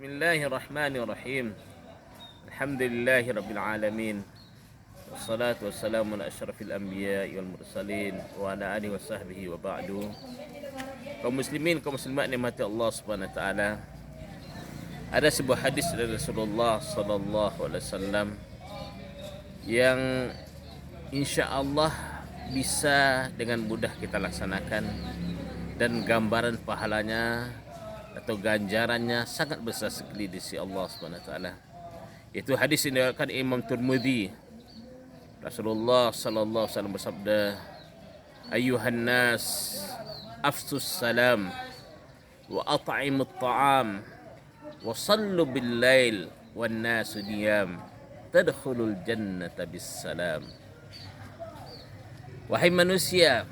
Bismillahirrahmanirrahim. Alhamdulillahirabbil alamin. Wassalatu wassalamu ala asyrafil anbiya'i wal mursalin wa ala alihi wasahbihi wa ba'du. Kaum muslimin, kaum muslimat nikmati Allah Subhanahu wa taala. Ada sebuah hadis dari Rasulullah sallallahu alaihi wasallam yang insya-Allah bisa dengan mudah kita laksanakan dan gambaran pahalanya atau ganjarannya sangat besar sekali di sisi Allah Subhanahu wa taala. Itu hadis yang diriwayatkan Imam Tirmizi. Rasulullah sallallahu alaihi wasallam bersabda, "Ayyuhan nas, afsus salam wa at'imut ta'am wa sallu bil lail wan nasu niyam tadkhulul jannata bis salam." Wahai manusia,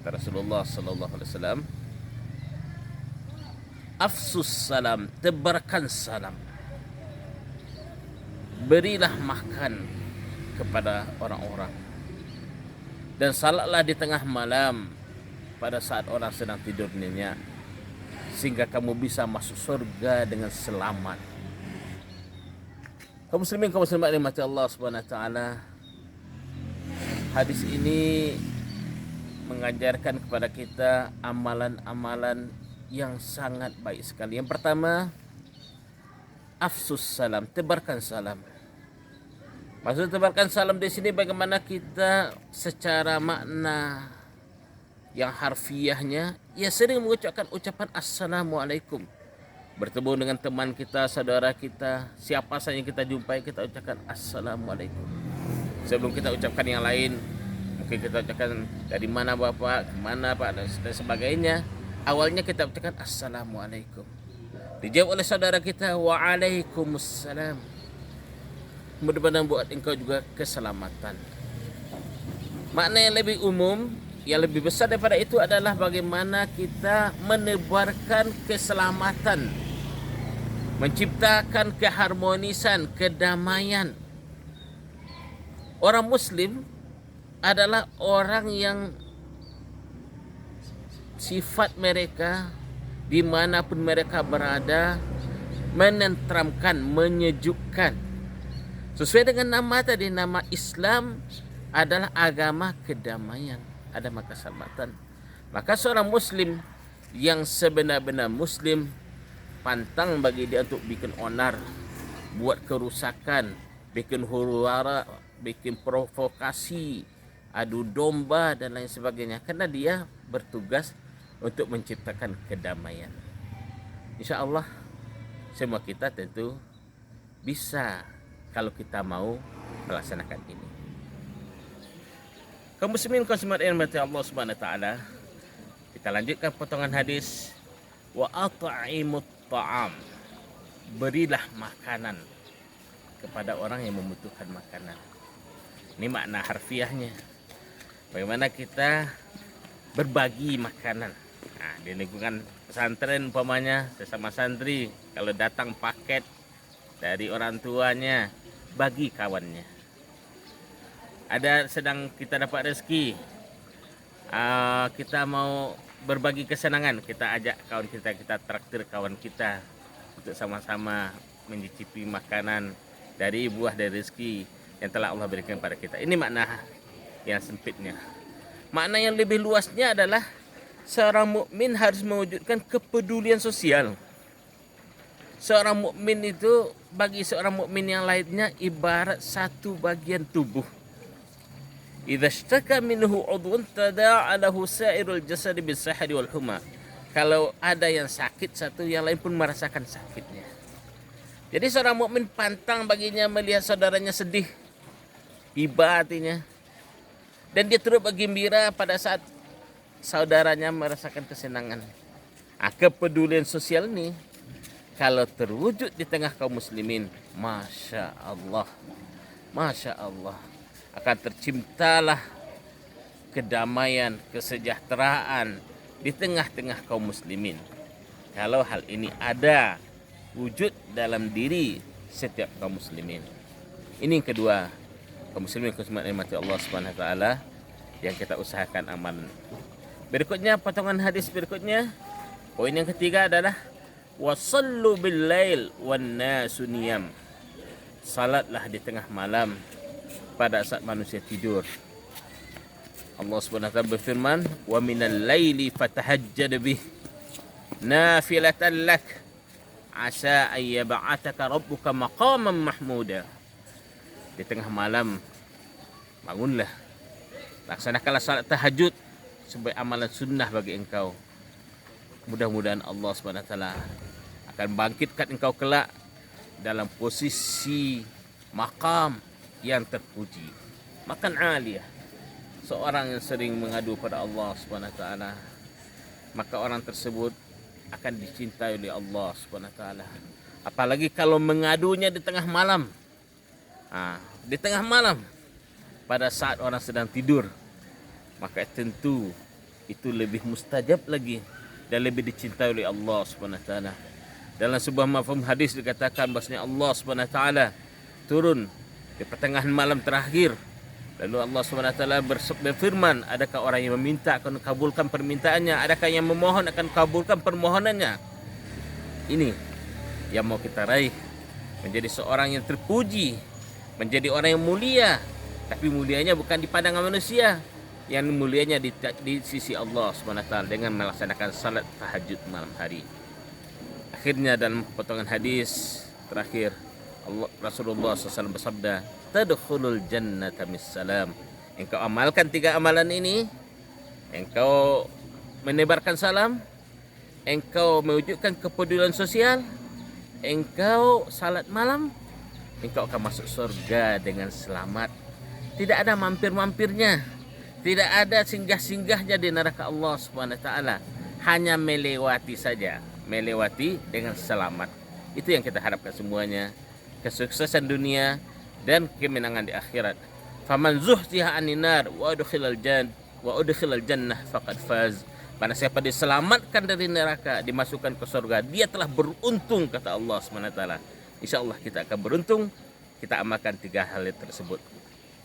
kata Rasulullah sallallahu alaihi wasallam, afsus salam, tebarkan salam, berilah makan kepada orang-orang, dan salatlah di tengah malam pada saat orang sedang tidur nyenyak, sehingga kamu bisa masuk surga dengan selamat. Kaum muslimin, kaum muslimat dimati Allah Subhanahu wa taala, hadis ini mengajarkan kepada kita amalan-amalan yang sangat baik sekali. Yang pertama, afsus salam, tebarkan salam. Maksud tebarkan salam di sini bagaimana kita secara makna yang harfiahnya ya sering mengucapkan ucapan assalamualaikum. Bertemu dengan teman kita, saudara kita, siapa saja yang kita jumpai, kita ucapkan assalamualaikum. Sebelum kita ucapkan yang lain, mungkin kita ucapkan dari mana Bapak, kemana Pak, dan sebagainya. Awalnya kita ucapkan assalamualaikum. Dijawab oleh saudara kita, waalaikumsalam. Mudah-mudahan buat engkau juga keselamatan. Makna yang lebih umum, yang lebih besar daripada itu adalah bagaimana kita menebarkan keselamatan, menciptakan keharmonisan, kedamaian. Orang Muslim adalah orang yang sifat mereka dimanapun mereka berada menenteramkan, menyejukkan. Sesuai dengan nama tadi, nama Islam adalah agama kedamaian, agama keselamatan. Maka seorang Muslim yang sebenar-benar Muslim, pantang bagi dia untuk bikin onar, buat kerusakan, bikin huru-hara, bikin provokasi, adu domba dan lain sebagainya, karena dia bertugas untuk menciptakan kedamaian. Insya Allah semua kita tentu bisa kalau kita mau melaksanakan ini. Kaum muslimin, kaum muslimat yang dirahmati Allah Subhanahu wa taala, kita lanjutkan potongan hadis, wa at'imut ta'am, berilah makanan kepada orang yang membutuhkan makanan. Ini makna harfiahnya. Bagaimana kita berbagi makanan. Nah, di lingkungan pesantren umpamanya, sesama santri, kalau datang paket dari orang tuanya, bagi kawannya. Ada sedang kita dapat rezeki, kita mau berbagi kesenangan, kita ajak kawan kita, kita traktir kawan kita untuk sama-sama mencicipi makanan dari buah dari rezeki yang telah Allah berikan pada kita. Ini makna yang sempitnya. Makna yang lebih luasnya adalah seorang mukmin harus mewujudkan kepedulian sosial. Seorang mukmin itu bagi seorang mukmin yang lainnya ibarat satu bagian tubuh. Idza ishtaka minhu 'udhun tada'a lahu sa'irul jasadi bis-sahri wal huma. Kalau ada yang sakit satu, yang lain pun merasakan sakitnya. Jadi seorang mukmin pantang baginya melihat saudaranya sedih, iba hatinya, dan dia turut bergembira pada saat saudaranya merasakan kesenangan. Kepedulian sosial ini kalau terwujud di tengah kaum muslimin, Masya Allah, Masya Allah, akan terciptalah kedamaian, kesejahteraan di tengah-tengah kaum muslimin. Kalau hal ini ada wujud dalam diri setiap kaum muslimin. Ini yang kedua, kaum muslimin, kaum muslimat rahmati Allah Subhanahu wa taala, yang kita usahakan amalan. Berikutnya, potongan hadis berikutnya, poin yang ketiga adalah Wasallu bil lail wan nasu niyam. Salatlah di tengah malam pada saat manusia tidur. Allah Subhanahu wa taala berfirman, "Wa minal laili fatahajjad bih nafilatan lak asa ay yab'ataka rabbuka maqaman mahmuda." Di tengah malam bangunlah, laksanakanlah salat tahajud sebagai amalan sunnah bagi engkau. Mudah-mudahan Allah Subhanahu wa taala akan bangkitkan engkau kelak dalam posisi maqam yang terpuji, makan aliyah. Seorang yang sering mengadu pada Allah Subhanahu wa taala, maka orang tersebut akan dicintai oleh Allah Subhanahu wa taala. Apalagi kalau mengadunya di tengah malam. Di tengah malam pada saat orang sedang tidur, maka tentu itu lebih mustajab lagi dan lebih dicintai oleh Allah Subhanahu wa taala. Dalam sebuah mafhum hadis dikatakan bahwasanya Allah Subhanahu wa taala turun di pertengahan malam terakhir. Lalu Allah Subhanahu wa taala berfirman, adakah orang yang meminta akan kabulkan permintaannya? Adakah yang memohon akan kabulkan permohonannya? Ini yang mau kita raih, menjadi seorang yang terpuji, menjadi orang yang mulia, tapi mulianya bukan di pandangan manusia, yang mulianya di sisi Allah Subhanahu wa taala dengan melaksanakan salat tahajud malam hari. Akhirnya dalam potongan hadis terakhir, Rasulullah SAW bersabda, "Tadkhulul jannata missalam." Engkau amalkan 3 amalan ini, engkau menebarkan salam, engkau mewujudkan kepedulian sosial, engkau salat malam, engkau akan masuk surga dengan selamat. Tidak ada mampir-mampirnya, tidak ada singgah-singgahnya di neraka Allah Subhanahu wa taala, hanya melewati saja, melewati dengan selamat. Itu yang kita harapkan semuanya, kesuksesan dunia dan kemenangan di akhirat. Faman zuhziha 'anil nar wa udkhilal jannah faqad faz. Barang siapa diselamatkan dari neraka, dimasukkan ke surga, dia telah beruntung, kata Allah Subhanahu wa taala. Insyaallah kita akan beruntung. Kita amalkan 3 hal tersebut.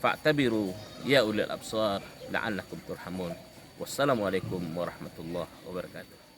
Fa'tabiru ya ulil absar la'allakum turhamun. Wassalamualaikum warahmatullahi wabarakatuh.